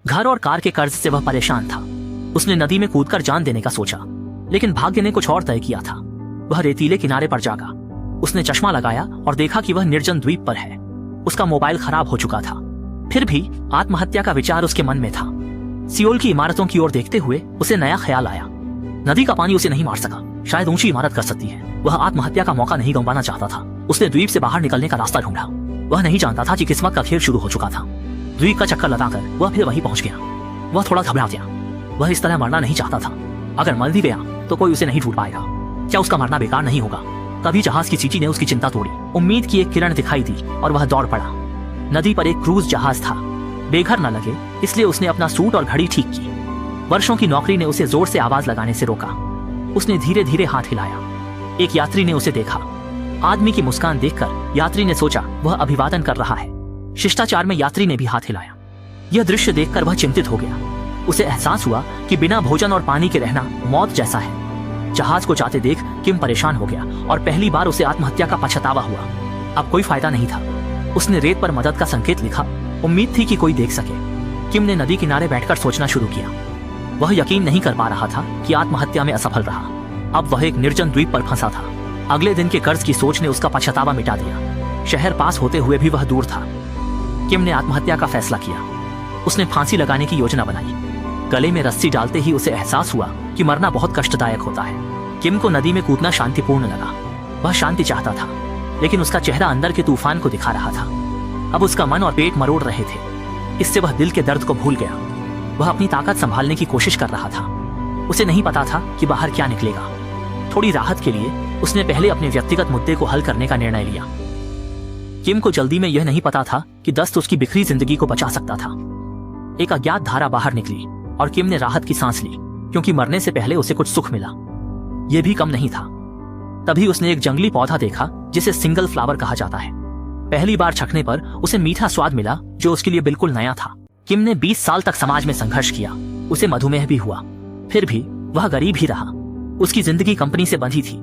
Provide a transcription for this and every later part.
घर और कार के कर्ज से वह परेशान था। उसने नदी में कूदकर जान देने का सोचा, लेकिन भाग्य ने कुछ और तय किया था। वह रेतीले किनारे पर जागा। उसने चश्मा लगाया और देखा कि वह निर्जन द्वीप पर है। उसका मोबाइल खराब हो चुका था, फिर भी आत्महत्या का विचार उसके मन में था। सियोल की इमारतों की ओर देखते हुए उसे नया ख्याल आया। नदी का पानी उसे नहीं मार सका, शायद ऊंची इमारत कर सकती है। वह आत्महत्या का मौका नहीं गंवाना चाहता था। उसने द्वीप से बाहर निकलने का रास्ता ढूंढा। वह नहीं जानता था कि किस्मत का खेल शुरू हो चुका था। द्वीप का चक्कर लगाकर वह फिर वहीं पहुंच गया। वह थोड़ा घबरा गया। वह इस तरह मरना नहीं चाहता था। अगर मर भी गया तो कोई उसे नहीं ढूंढ पाएगा। क्या उसका मरना बेकार नहीं होगा? तभी जहाज की सीटी ने उसकी चिंता तोड़ी। उम्मीद की एक किरण दिखाई दी और वह दौड़ पड़ा। नदी पर एक क्रूज जहाज था। बेघर न लगे इसलिए उसने अपना सूट और घड़ी ठीक की। वर्षों की नौकरी ने उसे जोर से आवाज लगाने से रोका। उसने धीरे धीरे हाथ हिलाया। एक यात्री ने उसे देखा। आदमी की मुस्कान देखकर यात्री ने सोचा वह अभिवादन कर रहा है। शिष्टाचार में यात्री ने भी हाथ हिलाया। यह दृश्य देखकर वह चिंतित हो गया। उसे एहसास हुआ कि बिना भोजन और पानी के रहना मौत जैसा है। जहाज को जाते देख किम परेशान हो गया और पहली बार उसे आत्महत्या का पछतावा हुआ। अब कोई फायदा नहीं था। उसने रेत पर मदद का संकेत लिखा। उम्मीद थी कि कोई देख सके। किम ने नदी किनारे बैठकर सोचना शुरू किया। वह यकीन नहीं कर पा रहा था कि आत्महत्या में असफल रहा। अब वह एक निर्जन द्वीप पर फंसा था। अगले दिन के कर्ज की सोच ने उसका पछतावा मिटा दिया। शहर पास होते हुए भी वह दूर था। किम ने आत्महत्या का फैसला किया। उसने फांसी लगाने की योजना बनाई। गले में रस्सी डालते ही उसे एहसास हुआ कि मरना बहुत कष्टदायक होता है। किम को नदी में कूदना शांतिपूर्ण लगा। वह शांति चाहता था, लेकिन उसका चेहरा अंदर के तूफान को दिखा रहा था। अब उसका मन और पेट मरोड़ रहे थे। इससे वह दिल के दर्द को भूल गया। वह अपनी ताकत संभालने की कोशिश कर रहा था। उसे नहीं पता था कि बाहर क्या निकलेगा। थोड़ी राहत के लिए उसने पहले अपने व्यक्तिगत मुद्दे को हल करने का निर्णय लिया। किम को जल्दी में यह नहीं पता था कि दस्त उसकी बिखरी जिंदगी को बचा सकता था। एक अज्ञात धारा बाहर निकली और किम ने राहत की सांस ली, क्योंकि मरने से पहले उसे कुछ सुख मिला। यह भी कम नहीं था। तभी उसने एक जंगली पौधा देखा जिसे सिंगल फ्लावर कहा जाता है। पहली बार छकने पर उसे मीठा स्वाद मिला जो उसके लिए बिल्कुल नया था। किम ने 20 साल तक समाज में संघर्ष किया। उसे मधुमेह भी हुआ, फिर भी वह गरीब ही रहा। उसकी जिंदगी कंपनी से बंधी थी।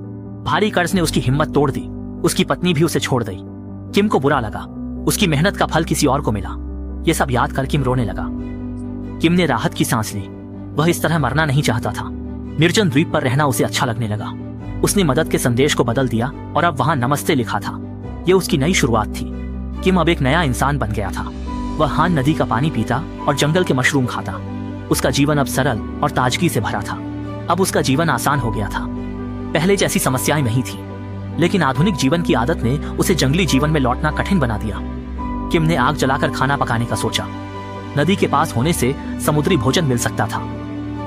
भारी कर्ज ने उसकी हिम्मत तोड़ दी। उसकी पत्नी भी उसे छोड़ गई। किम को बुरा लगा। उसकी मेहनत का फल किसी और को मिला। यह सब याद कर किम रोने लगा। किम ने राहत की सांस ली। वह इस तरह मरना नहीं चाहता था। निर्जन द्वीप पर रहना उसे अच्छा लगने लगा। उसने मदद के संदेश को बदल दिया और अब वहां नमस्ते लिखा था। यह उसकी नई शुरुआत थी। किम अब एक नया इंसान बन गया था। वह हान नदी का पानी पीता और जंगल के मशरूम खाता। उसका जीवन अब सरल और ताजगी से भरा था। अब उसका जीवन आसान हो गया था। पहले जैसी समस्याएं नहीं थी, लेकिन आधुनिक जीवन की आदत ने उसे जंगली जीवन में लौटना कठिन बना दिया। किम ने आग जलाकर खाना पकाने का सोचा। नदी के पास होने से समुद्री भोजन मिल सकता था।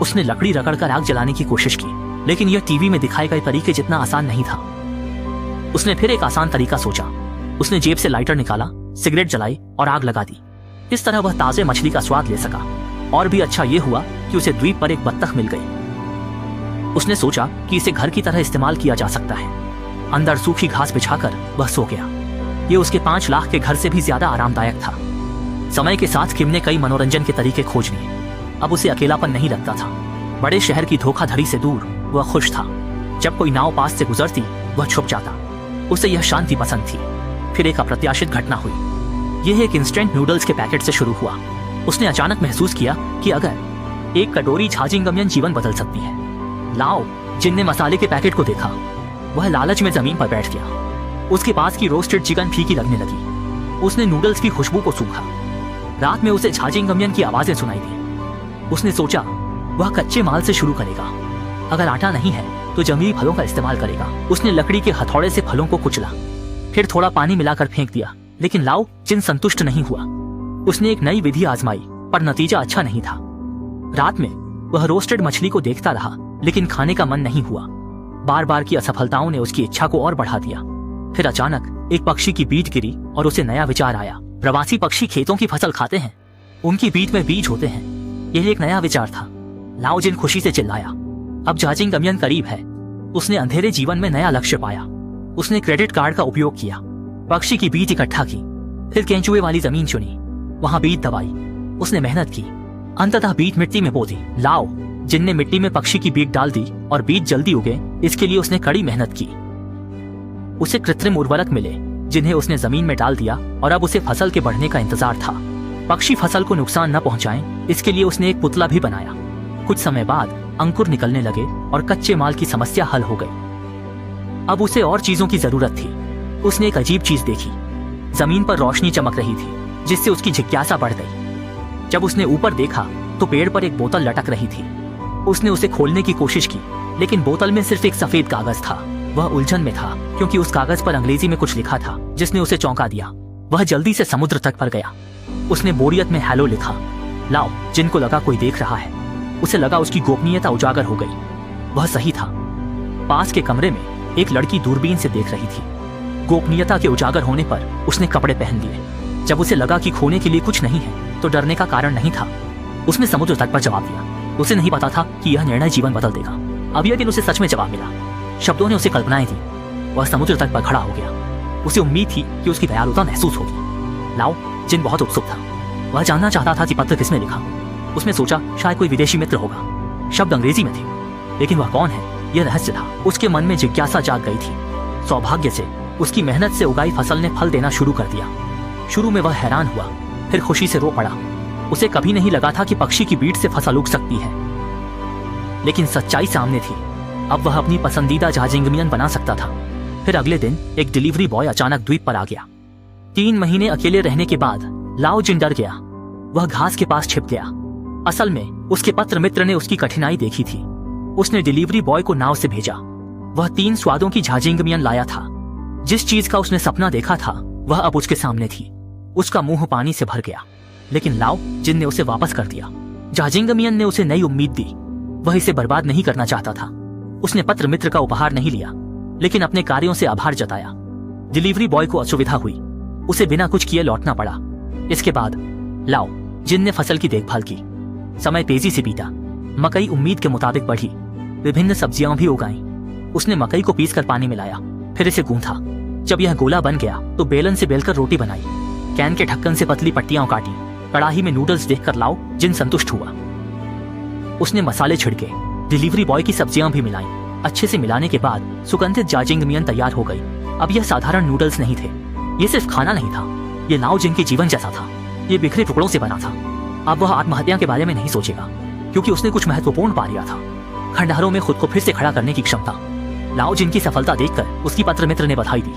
उसने लकड़ी रगड़कर आग जलाने की कोशिश की, लेकिन यह टीवी में दिखाए गए तरीके जितना आसान नहीं था। उसने फिर एक आसान तरीका सोचा। उसने जेब से लाइटर निकाला, सिगरेट जलाई और आग लगा दी। इस तरह वह ताजे मछली का स्वाद ले सका। और भी अच्छा यह हुआ कि उसे द्वीप पर एक बत्तख मिल गई। उसने सोचा कि इसे घर की तरह इस्तेमाल किया जा सकता है। अंदर सूखी घास बिछाकर वह सो गया। यह उसके 5 लाख के घर से भी ज्यादा आरामदायक था। समय के साथ किम ने कई मनोरंजन के तरीके खोज लिए। अब उसे अकेलापन नहीं लगता था। बड़े शहर की धोखाधड़ी से दूर वह खुश था। जब कोई नाव पास से गुजरती वह छुप जाता। उसे यह शांति पसंद थी। फिर एक अप्रत्याशित घटना हुई। यह एक इंस्टेंट नूडल्स के पैकेट से शुरू हुआ। उसने अचानक महसूस किया कि अगर एक कटोरी झाजिंगम्यन जीवन बदल सकती है। लाओ जिन ने मसाले के पैकेट को देखा, वह लालच में जमीन पर बैठ गया। उसके पास की रोस्टेड चिकन फीकी लगने लगी। उसने नूडल्स की खुशबू को सूंघा। रात में उसे झाजिंगम्यन की आवाजें सुनाई दी। उसने सोचा वह कच्चे माल से शुरू करेगा। अगर आटा नहीं है तो जंगली फलों का इस्तेमाल करेगा। उसने लकड़ी के हथौड़े से फलों को कुचला, फिर थोड़ा पानी मिलाकर फेंक दिया, लेकिन लाओ जिन संतुष्ट नहीं हुआ। उसने एक नई विधि आजमाई, पर नतीजा अच्छा नहीं था। रात में वह रोस्टेड मछली को देखता रहा, लेकिन खाने का मन नहीं हुआ। बार बार की असफलताओं ने उसकी इच्छा को और बढ़ा दिया। फिर अचानक एक पक्षी की बीज गिरी और उसे नया विचार आया। प्रवासी पक्षी खेतों की फसल खाते हैं, उनकी बीज में बीज होते हैं। यह एक नया विचार था। लाओ जिन खुशी से चिल्लाया। अब झाजिंगम्यन करीब है। उसने अंधेरे जीवन में नया लक्ष्य पाया। उसने क्रेडिट कार्ड का उपयोग किया, पक्षी की बीज इकट्ठा की, फिर केंचुए वाली जमीन चुनी, वहां बीज दबाई। उसने मेहनत की, अंततः बीज मिट्टी में बो दी। लाओ जिन ने मिट्टी में पक्षी की बीज डाल दी और बीज जल्दी उगे, इसके लिए उसने कड़ी मेहनत की। उसे कृत्रिम उर्वरक मिले जिन्हें उसने जमीन में डाल दिया और अब उसे फसल के बढ़ने का इंतजार था। पक्षी फसल को नुकसान न पहुंचाएं, इसके लिए उसने एक पुतला भी बनाया। कुछ समय बाद अंकुर निकलने लगे और कच्चे माल की समस्या हल हो गई। अब उसे और चीजों की जरूरत थी। उसने एक अजीब चीज देखी। जमीन पर रोशनी चमक रही थी, जिससे उसकी जिज्ञासा बढ़ गई। जब उसने ऊपर देखा तो पेड़ पर एक बोतल लटक रही थी। उसने उसे खोलने की कोशिश की, लेकिन बोतल में सिर्फ एक सफेद कागज था। वह उलझन में था, क्योंकि उस कागज पर अंग्रेजी में कुछ लिखा था, जिसने उसे चौंका दिया। वह जल्दी से समुद्र तट पर गया। उसने बोरियत में हेलो लिखा। लाओ जिन को लगा कोई देख रहा है। उसे लगा उसकी गोपनीयता उजागर हो गई। वह सही था। पास के कमरे में एक लड़की दूरबीन से देख रही थी। गोपनीयता के उजागर होने पर उसने कपड़े पहन लिए। जब उसे लगा कि खोने के लिए कुछ नहीं है, तो डरने का कारण नहीं था। उसने समुद्र तट पर जवाब दिया। उसे नहीं पता था कि यह निर्णय जीवन बदल देगा। अब यह दिन उसे सच में जवाब मिला। शब्दों ने उसे कल्पनाएं दी। वह समुद्र तट पर खड़ा हो गया। उसे उम्मीद थी कि उसकी दयालुता महसूस होगी। लाओ जिन बहुत उत्सुक था। वह जानना चाहता था कि पत्र किसने लिखा। उसने सोचा शायद कोई विदेशी मित्र होगा। शब्द अंग्रेजी में थे, लेकिन वह कौन है यह रहस्य था। उसके मन में जिज्ञासा जाग गई थी। सौभाग्य से उसकी मेहनत से उगाई फसल ने फल देना शुरू कर दिया। शुरू में वह हैरान हुआ, फिर खुशी से रो पड़ा। उसे कभी नहीं लगा था कि पक्षी की बीट से फसल उग सकती है। लेकिन सच्चाई सामने थी। अब वह अपनी पसंदीदा जहाजिंगमियन बना सकता था। फिर अगले दिन एक डिलीवरी बॉय अचानक द्वीप पर आ गया। 3 महीने अकेले रहने के बाद लाओ जिन डर गया। वह घास के पास छिप गया। असल में उसके पत्र मित्र ने उसकी कठिनाई देखी थी। उसने डिलीवरी बॉय को नाव से भेजा। वह 3 स्वादों की झाजिंगमियन लाया था। जिस चीज का उसने सपना देखा था वह अब उसके सामने थी। उसका मुंह पानी से भर गया, लेकिन लाओ जिन ने उसे वापस कर दिया। झाजिंगमियन ने उसे नई उम्मीद दी। वह इसे बर्बाद नहीं करना चाहता था। उसने पत्र मित्र का उपहार नहीं लिया, लेकिन अपने कार्यों से आभार जताया। डिलीवरी बॉय को असुविधा हुई। उसे बिना कुछ किए लौटना पड़ा। इसके बाद लाओ जिन ने फसल की देखभाल की। समय तेजी से बीता। मकई उम्मीद के मुताबिक बढ़ी। विभिन्न सब्जियां भी उगाईं। उसने मकई को पीसकर पानी में लाया, फिर इसे गूंथा। जब यह गोला बन गया तो बेलन से बेलकर रोटी बनाई। कैन के ढक्कन से पतली पट्टियां काटी। कड़ाही में नूडल्स देखकर लाओ जिन संतुष्ट हुआ। उसने मसाले छिड़के। डिलीवरी बॉय की सब्जियां भी मिलाईं। अच्छे से मिलाने के बाद सुगंधित जाजिंगमियन तैयार हो गई। अब यह साधारण नूडल्स नहीं थे। ये सिर्फ खाना नहीं था, ये लाओ जिन के जीवन जैसा था। ये बिखरे टुकड़ों से बना था। अब वह आत्महत्या के बारे में नहीं सोचेगा, क्योंकि उसने कुछ महत्वपूर्ण पा लिया था। खंडहरों में खुद को फिर से खड़ा करने की क्षमता। लाओ जिन की सफलता देखकर उसकी पत्र मित्र ने बधाई दी।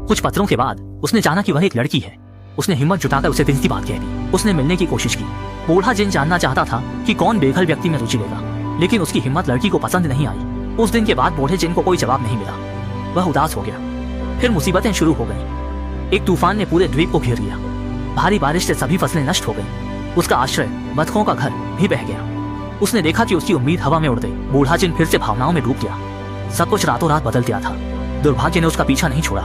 कुछ पत्रों के बाद उसने जाना कि वह एक लड़की है। उसने हिम्मत जुटाकर उसे दिल की बात कह दी। उसने मिलने की कोशिश की। बूढ़ा जिन जानना चाहता था कि कौन बेघर व्यक्ति में रुचि लेगा, लेकिन उसकी हिम्मत लड़की को पसंद नहीं आई। उस दिन के बाद बूढ़े जिन को कोई जवाब नहीं मिला। वह उदास हो गया। फिर मुसीबतें शुरू हो गईं। एक तूफान ने पूरे द्वीप को घेर लिया। भारी बारिश से सभी फसलें नष्ट हो गईं। उसका आश्रय, बतखों का घर भी बह गया। उसने देखा कि उसकी उम्मीद हवा में उड़ गई। बूढ़ा जिन फिर से भावनाओं में डूब गया। सब कुछ रातों रात बदल गया था। दुर्भाग्य ने उसका पीछा नहीं छोड़ा।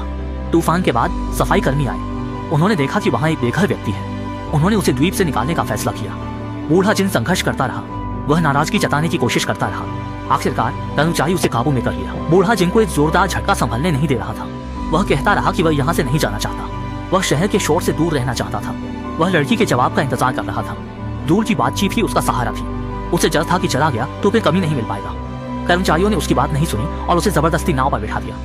तूफान के बाद सफाई कर्मी आए। उन्होंने देखा कि वहां एक बेघर व्यक्ति है। उन्होंने उसे द्वीप से निकालने का फैसला किया। बूढ़ा जिन संघर्ष करता रहा। वह नाराजगी जताने की कोशिश करता रहा। आखिरकार कर्मचारी उसे काबू में कर लिया। बूढ़ा जिन को एक जोरदार झटका संभलने नहीं दे रहा था। वह कहता रहा कि वह यहाँ से नहीं जाना चाहता। वह शहर के शोर से दूर रहना चाहता था। वह लड़की के जवाब का इंतजार कर रहा था। दूर की बातचीत ही उसका सहारा थी। उसे डर था कि चला गया तो फिर कभी नहीं मिल पाएगा। कर्मचारियों ने उसकी बात नहीं सुनी और उसे जबरदस्ती नाव पर बैठा दिया।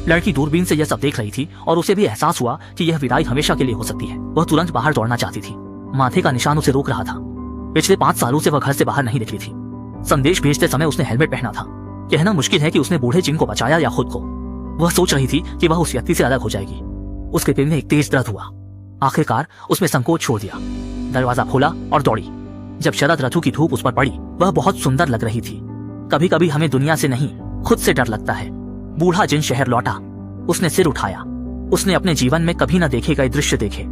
लड़की दूरबीन से यह सब देख रही थी और उसे भी एहसास हुआ कि यह विदाई हमेशा के लिए हो सकती है। वह तुरंत बाहर दौड़ना चाहती थी। माथे का निशान उसे रोक रहा था। पिछले 5 सालों से वह घर से बाहर नहीं निकली थी। संदेश भेजते समय उसने हेलमेट पहना था। कहना मुश्किल है कि उसने बूढ़े जिन को बचाया या खुद को। वह सोच रही थी कि वह उस व्यक्ति से अलग हो जाएगी। उसके दिल में एक तेज दर्द हुआ। आखिरकार उसने संकोच छोड़ दिया। दरवाजा खोला और दौड़ी। जब शरद ऋतु की धूप उस पर पड़ी, वह बहुत सुंदर लग रही थी। कभी कभी हमें दुनिया से नहीं, खुद से डर लगता है। बूढ़ा जिन शहर लौटा। उसने सिर उठाया। उसने अपने जीवन में कभी न देखे गए दृश्य देखे।